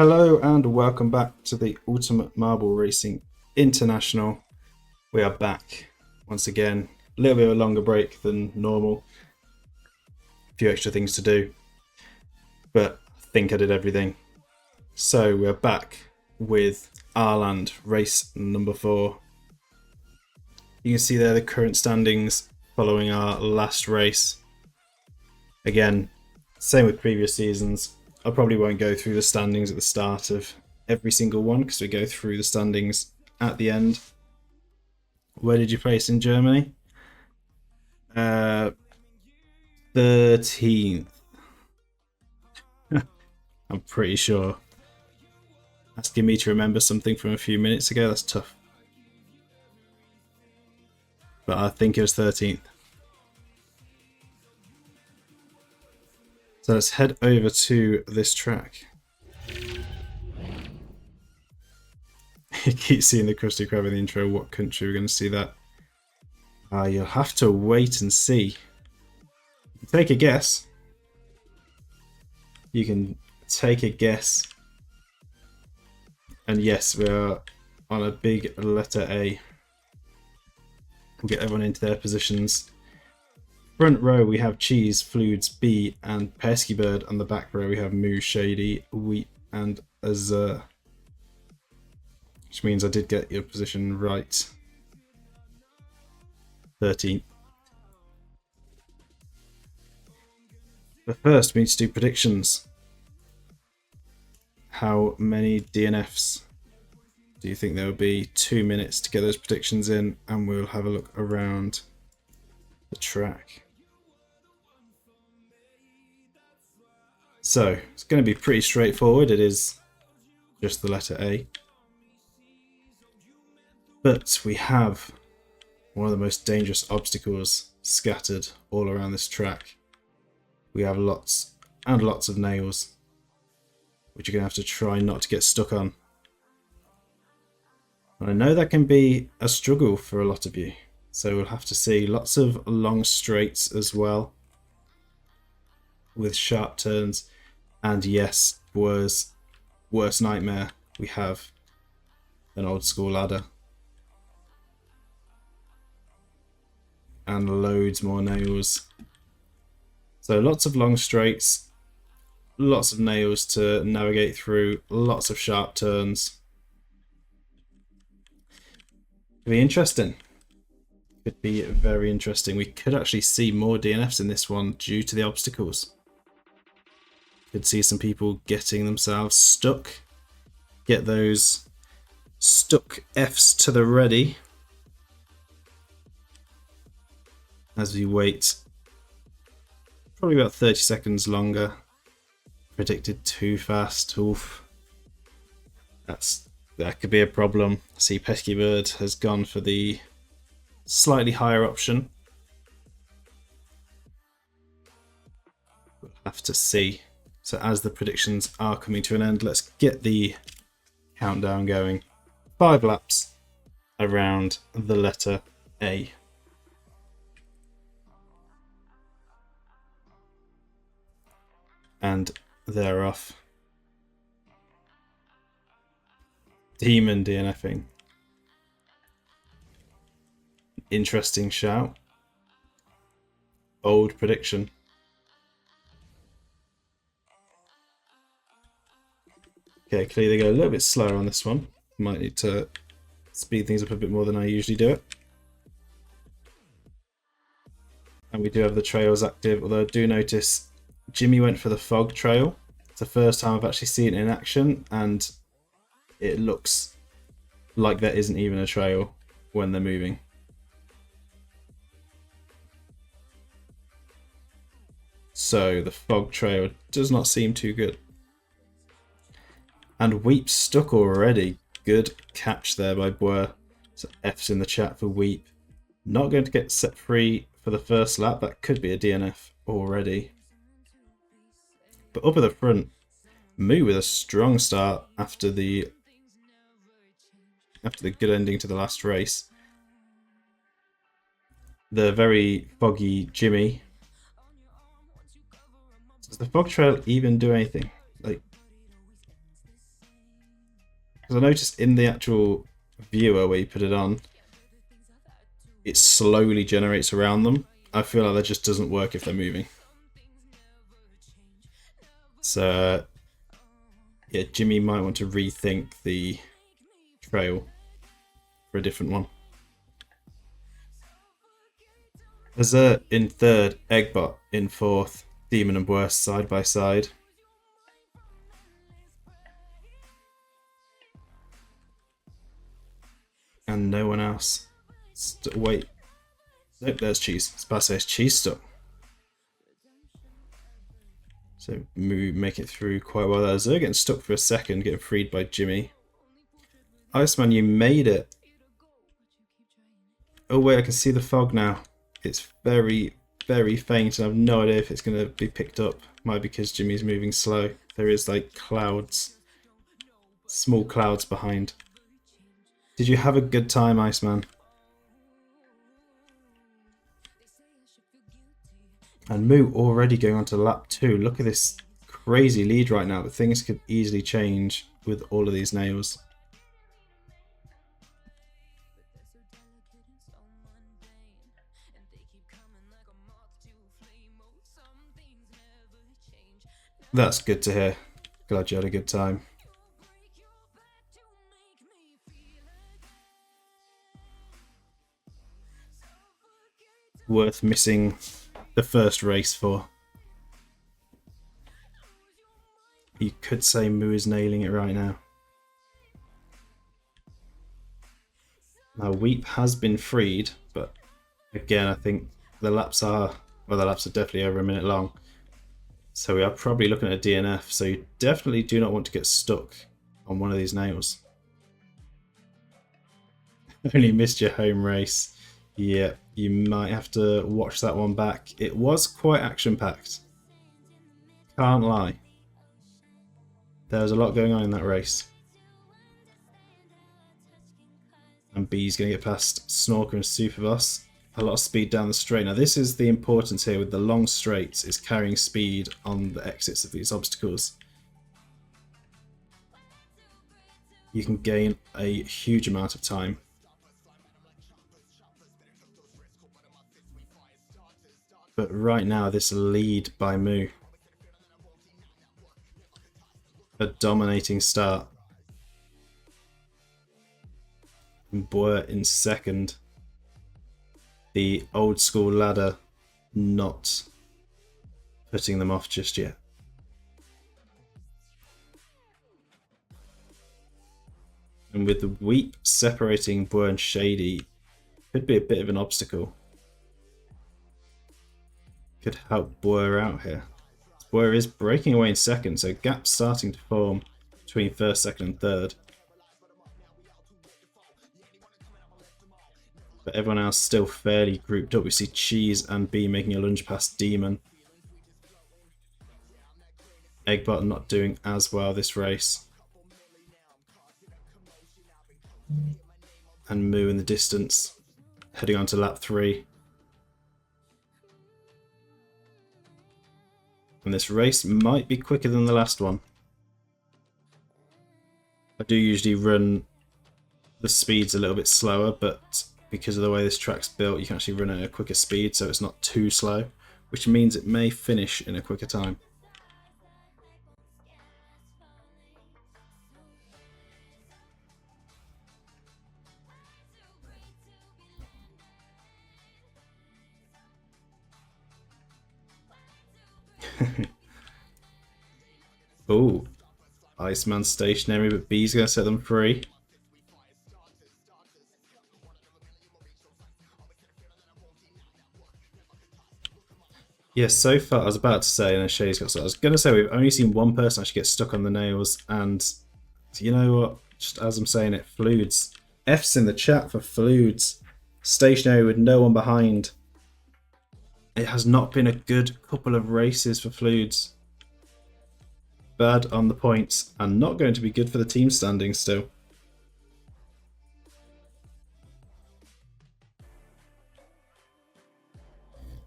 Hello and welcome back to the Ultimate Marble Racing International. We are back once again. A little bit of a longer break than normal. A few extra things to do, but I think I did everything. So we're back with Ireland race number 4. You can see there the current standings following our last race. Again, same with previous seasons. I probably won't go through the standings at the start of every single one because we go through the standings at the end. Where did you place in Germany? 13th. I'm pretty sure. Asking me to remember something from a few minutes ago, that's tough. But I think it was 13th. So let's head over to this track. You keep seeing the Krusty Krab in the intro. What country we're going to see that? You'll have to wait and see. Take a guess. You can take a guess. And yes, we are on a big letter A. We'll get everyone into their positions. Front row we have Cheese, Fluids, B and Pesky Bird. On the back row we have Moo, Shady, Wheat and Azure. Which means I did get your position right. 13th. But first we need to do predictions. How many DNFs do you think there will be? 2 minutes to get those predictions in and we'll have a look around the track. So it's going to be pretty straightforward. It is just the letter A. But we have one of the most dangerous obstacles scattered all around this track. We have lots and lots of nails, which you're going to have to try not to get stuck on. And I know that can be a struggle for a lot of you. So we'll have to see lots of long straights as well, with sharp turns. And yes, worst nightmare, we have an old school ladder. And loads more nails. So lots of long straights, lots of nails to navigate through, lots of sharp turns. Could be interesting. Could be very interesting. We could actually see more DNFs in this one due to the obstacles. Could see some people getting themselves stuck. Get those stuck Fs to the ready. As we wait probably about 30 seconds longer. Predicted too fast. Oof. That could be a problem. I see Pesky Bird has gone for the slightly higher option. We'll have to see. So as the predictions are coming to an end, let's get the countdown going. 5 laps around the letter A. And they're off. Demon DNFing. Interesting shout. Bold prediction. Okay, clearly they go a little bit slower on this one. Might need to speed things up a bit more than I usually do it. And we do have the trails active, although I do notice Jimmy went for the fog trail. It's the first time I've actually seen it in action, and it looks like there isn't even a trail when they're moving. So the fog trail does not seem too good. And Weep stuck already. Good catch there by Boer. So F's in the chat for Weep. Not going to get set free for the first lap. That could be a DNF already. But up at the front, Moo with a strong start after the good ending to the last race. The very foggy Jimmy. Does the fog trail even do anything? Like, Because I noticed in the actual viewer where you put it on, it slowly generates around them. I feel like that just doesn't work if they're moving. So, yeah, Jimmy might want to rethink the trail for a different one. Azure in third, Eggbot in fourth, Demon and Worst side by side. And no one else. Wait. Nope, there's Cheese. It's about to say it's Cheese stuck. So make it through quite well there. Azure getting stuck for a second, getting freed by Jimmy. Iceman, you made it. Oh wait, I can see the fog now. It's very, very faint and I have no idea if it's going to be picked up. Might be because Jimmy's moving slow. There is like clouds. Small clouds behind. Did you have a good time, Iceman? And Moo already going on to lap 2. Look at this crazy lead right now, but things could easily change with all of these nails. That's good to hear. Glad you had a good time. Worth missing the first race for. You could say Moo is nailing it right now. Now Weep has been freed, but again I think the laps are definitely over a minute long. So we are probably looking at a DNF, so you definitely do not want to get stuck on one of these nails. Only missed your home race. Yeah, you might have to watch that one back. It was quite action-packed. Can't lie. There was a lot going on in that race. And B's going to get past Snorker and Superboss. A lot of speed down the straight. Now this is the importance here with the long straights, is carrying speed on the exits of these obstacles. You can gain a huge amount of time. But right now this lead by Moo. A dominating start. And Boer in second. The old school ladder not putting them off just yet. And with the Weep separating Boer and Shady, could be a bit of an obstacle. Could help Boer out here. Boer is breaking away in second, so gaps starting to form between first, second and third. But everyone else still fairly grouped up. We see Cheese and B making a lunge past Demon. Eggbot not doing as well this race. And Moo in the distance, heading on to lap 3. And this race might be quicker than the last one. I do usually run the speeds a little bit slower, but because of the way this track's built, you can actually run at a quicker speed, so it's not too slow, which means it may finish in a quicker time. Oh, Iceman stationary, but B's going to set them free. Yes, so far, I was about to say, and Shay's got. So I was going to say we've only seen one person actually get stuck on the nails, and you know what? Just as I'm saying it, Fluids. F's in the chat for Fluids. Stationary with no one behind. It has not been a good couple of races for Fluids. Bad on the points, and not going to be good for the team standings still.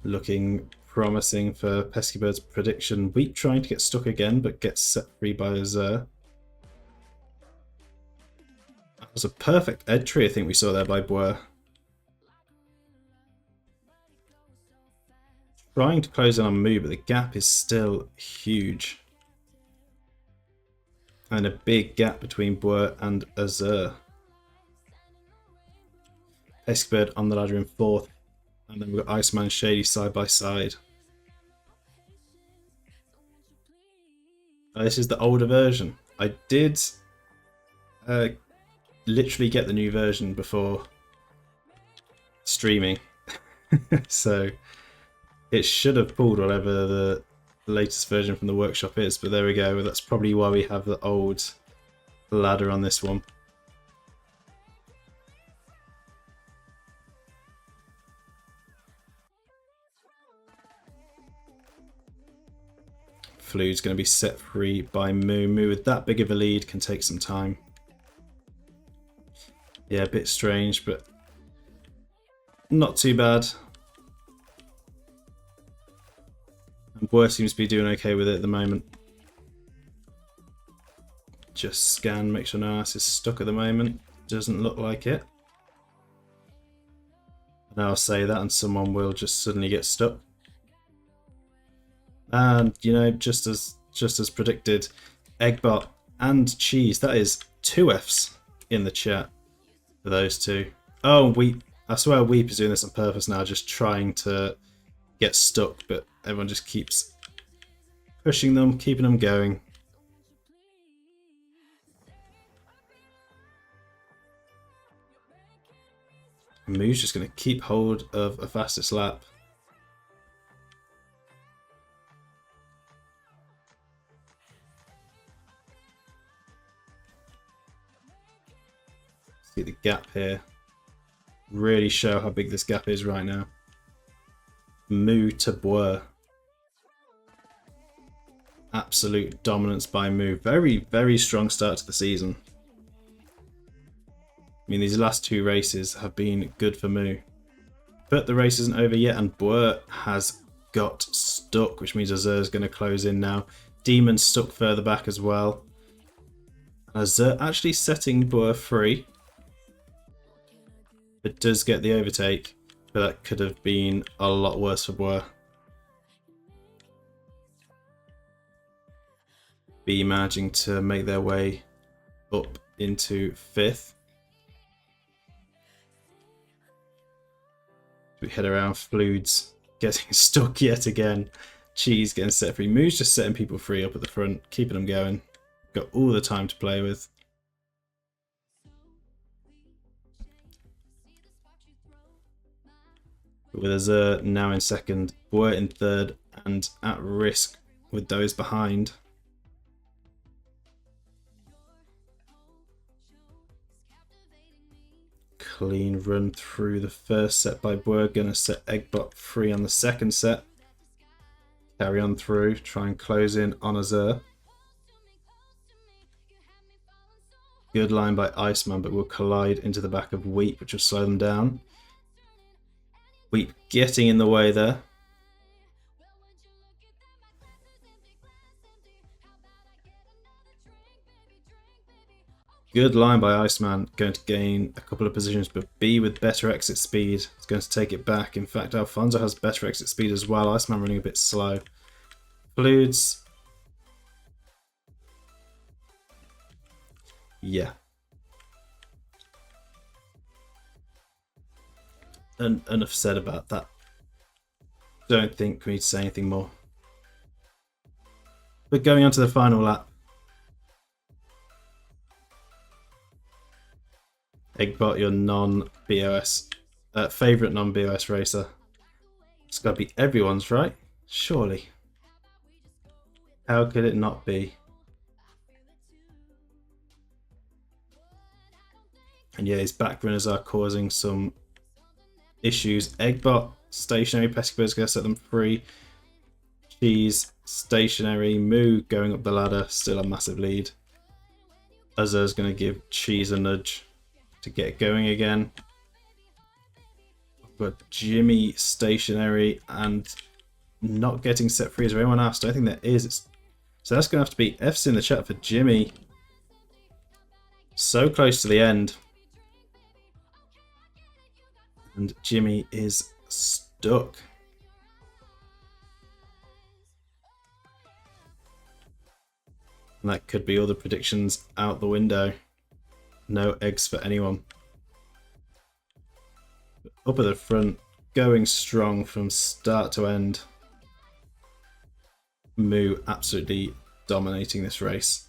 Looking promising for Pesky Bird's prediction. Weep trying to get stuck again, but gets set free by Azure. was a perfect entry, I think we saw there by Boer. Trying to close in on Moo, but the gap is still huge. And a big gap between Boer and Azur. Peskbird on the ladder in 4th. And then we've got Iceman and Shady side by side. This is the older version. I did literally get the new version before streaming. So it should have pulled whatever the latest version from the workshop is, but there we go. That's probably why we have the old ladder on this one. Flu's going to be set free by Moo. Moo with that big of a lead can take some time. Yeah, a bit strange, but not too bad. And Boer seems to be doing okay with it at the moment. Just scan, make sure no ass is stuck at the moment. Doesn't look like it. And I'll say that and someone will just suddenly get stuck. And, you know, just as predicted, Eggbot and Cheese. That is 2 Fs in the chat for those two. Oh, Weep. I swear Weep is doing this on purpose now, just trying to get stuck, but everyone just keeps pushing them, keeping them going. Moo's just going to keep hold of a fastest lap. See the gap here. Really show how big this gap is right now. Moo to Boer. Absolute dominance by Moo. Very, very strong start to the season. I mean, these last 2 races have been good for Moo. But the race isn't over yet, and Boer has got stuck, which means Azur is going to close in now. Demon's stuck further back as well. Azur actually setting Boer free. It does get the overtake, but that could have been a lot worse for Boer. B managing to make their way up into 5th. We head around, Fludes getting stuck yet again. Cheese getting set free. Moo's just setting people free up at the front, keeping them going. Got all the time to play with. With Azur now in 2nd, Boer in 3rd, and at risk with those behind. Clean run through the first set by Boer. Gonna set Eggbot free on the 2nd set. Carry on through, try and close in on Azur. Good line by Iceman, but will collide into the back of Weep, which will slow them down. Weep getting in the way there. Good line by Iceman, going to gain a couple of positions, but B with better exit speed is going to take it back. In fact, Alfonso has better exit speed as well. Iceman running a bit slow. Fludes. Yeah. And enough said about that. Don't think we need to say anything more. But going on to the final lap. Eggbot, your non-BOS, favourite non-BOS racer. It's got to be everyone's, right? Surely. How could it not be? And yeah, his back runners are causing some issues. Eggbot, stationary, Peskybird's going to set them free. Cheese, stationary, Moo going up the ladder, still a massive lead. Azur's going to give Cheese a nudge to get going again. I've got Jimmy stationary and not getting set free. Is there anyone else? I don't think there is. So that's going to have to be F's in the chat for Jimmy. So close to the end. And Jimmy is stuck. And that could be all the predictions out the window. No eggs for anyone. Up at the front, going strong from start to end. Moo absolutely dominating this race.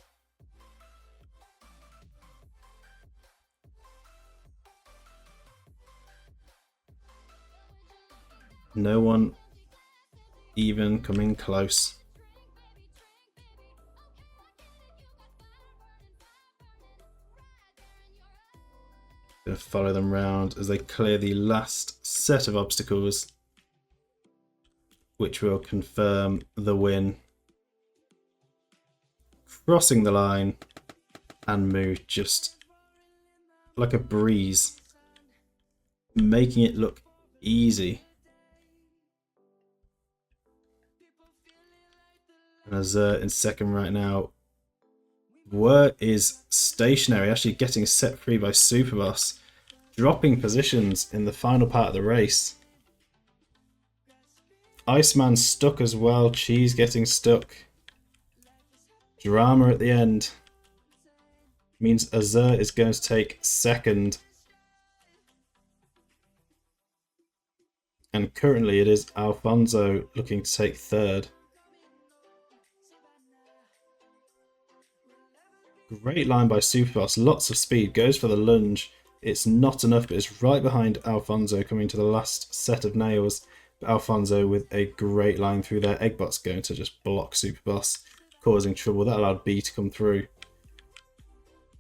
No one even coming close. Gonna follow them round as they clear the last set of obstacles, which will confirm the win. Crossing the line, and Moo just like a breeze, making it look easy. And Azur in second right now. Were is stationary, actually getting set free by Superboss, dropping positions in the final part of the race. Iceman stuck as well, Cheese getting stuck. Drama at the end means Azur is going to take second. And currently it is Alfonso looking to take third. Great line by Superboss, lots of speed, goes for the lunge. It's not enough, but it's right behind Alfonso coming to the last set of nails. But Alfonso with a great line through there. Eggbot's going to just block Superboss, causing trouble. That allowed B to come through.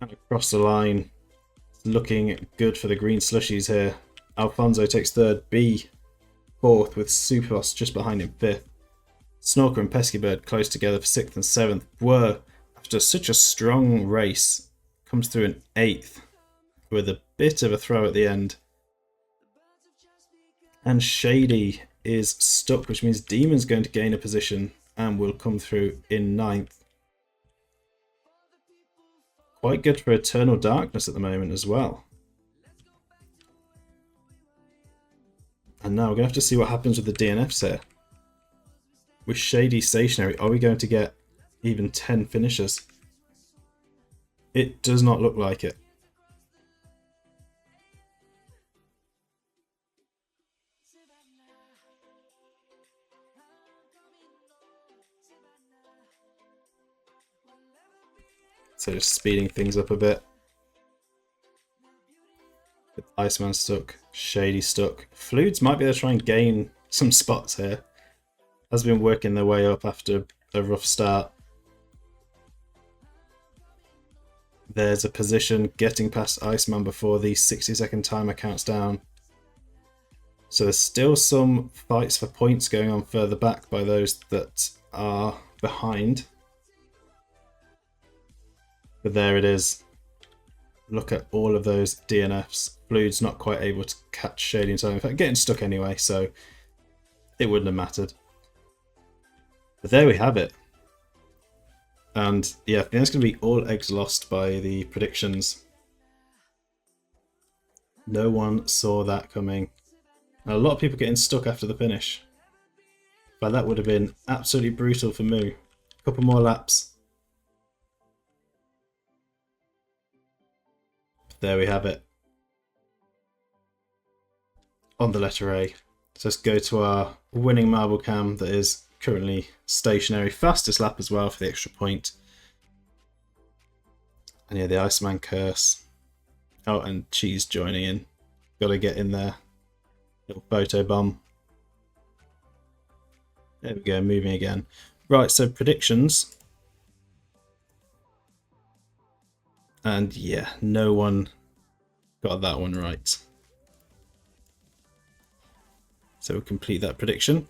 And across the line, it's looking good for the green slushies here. Alfonso takes third, B fourth with Superboss just behind him fifth. Snorker and Pesky Bird close together for sixth and seventh. Were, after such a strong race, comes through in eighth with a bit of a throw at the end. And Shady is stuck, which means Demon's going to gain a position and will come through in ninth. Quite good for Eternal Darkness at the moment as well. And now we're going to have to see what happens with the DNFs here. With Shady stationary, are we going to get even 10 finishers? It does not look like it. So just speeding things up a bit. With Iceman stuck, Shady stuck. Fluids might be able to try and gain some spots here. Has been working their way up after a rough start. There's a position getting past Iceman before the 60-second timer counts down. So there's still some fights for points going on further back by those that are behind. But there it is. Look at all of those DNFs. Fluid's not quite able to catch Shady in time. In fact, getting stuck anyway, so it wouldn't have mattered. But there we have it. And yeah, I think that's going to be all eggs lost by the predictions. No one saw that coming. And a lot of people getting stuck after the finish. But that would have been absolutely brutal for Moo. A couple more laps. There we have it. On the letter A. So let's go to our winning marble cam that is currently stationary. Fastest lap as well for the extra point. And yeah, the Iceman curse. Oh, and Cheese joining in. Gotta get in there. Little photo bomb. There we go, moving again. Right, so predictions. And yeah, no one got that one right. So we'll complete that prediction.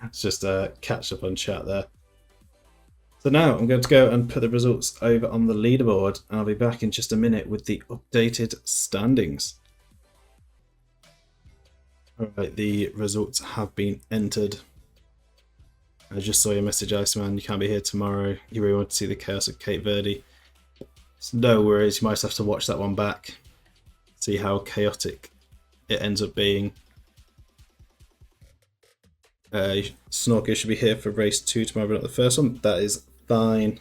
It's just a catch up on chat there. So now I'm going to go and put the results over on the leaderboard, and I'll be back in just a minute with the updated standings. Alright, the results have been entered. I just saw your message, Iceman. You can't be here tomorrow. You really want to see the chaos of Cape Verde. So no worries, you might have to watch that one back. See how chaotic it ends up being. Snorker should be here for race 2 tomorrow, but not the first one. That is fine.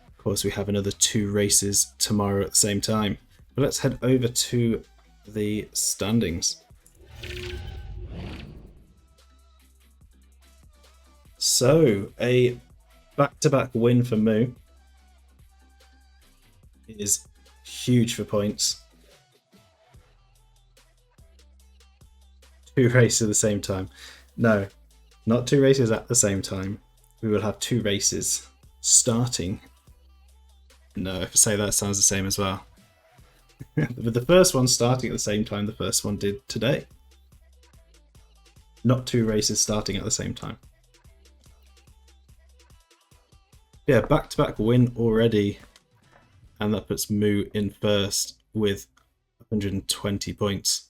Of course, we have another 2 races tomorrow at the same time. But let's head over to the standings. So, a back-to-back win for Moo is huge for points. 2 races at the same time. No, not 2 races at the same time. We will have 2 races starting. No, if I say that, it sounds the same as well. With the first one starting at the same time the first one did today. Not 2 races starting at the same time. Yeah, back-to-back win already. And that puts Moo in first with 120 points.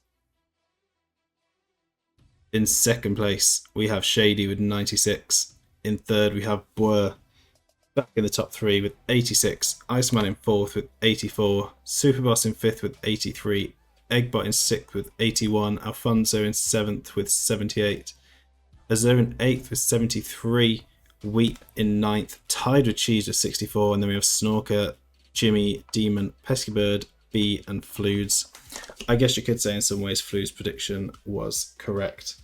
In second place, we have Shady with 96. In third, we have Boer back in the top 3 with 86. Iceman in 4th with 84. Superboss in 5th with 83. Eggbot in 6th with 81. Alfonso in 7th with 78. Azur in 8th with 73. Wheat in 9th, tied with Cheese with 64. And then we have Snorker, Jimmy, Demon, Pesky Bird, B, and Fludes. I guess you could say in some ways Fludes' prediction was correct.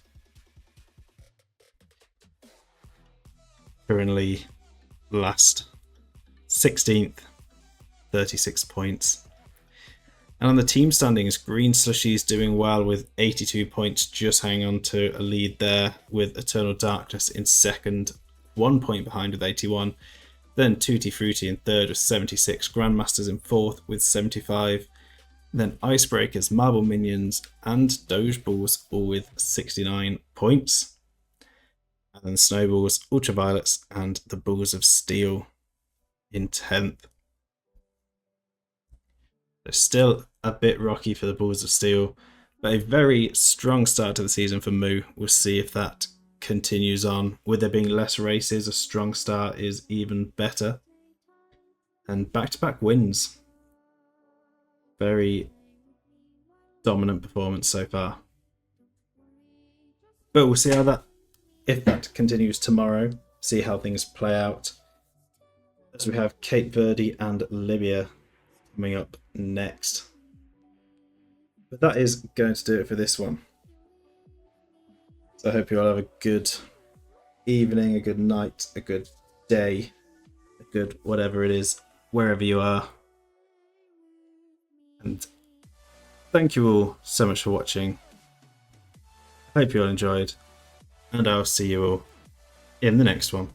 Currently last 16th, 36 points. And on the team standings, Green Slushy's doing well with 82 points, just hanging on to a lead there, with Eternal Darkness in second, 1 point behind with 81. Then Tutti Frutti in third with 76, Grandmasters in 4th with 75. Then Icebreakers, Marble Minions, and Doge Balls all with 69 points. And then Snowballs, Ultraviolets, and the Bulls of Steel in 10th. They're still a bit rocky for the Bulls of Steel, but a very strong start to the season for Moo. We'll see if that continues on. With there being less races, a strong start is even better. And back-to-back wins. Very dominant performance so far. But we'll see how that, if that continues tomorrow, see how things play out. As we have Cape Verde and Libya coming up next. But that is going to do it for this one. So I hope you all have a good evening, a good night, a good day, a good whatever it is, wherever you are. And thank you all so much for watching. I hope you all enjoyed, and I'll see you all in the next one.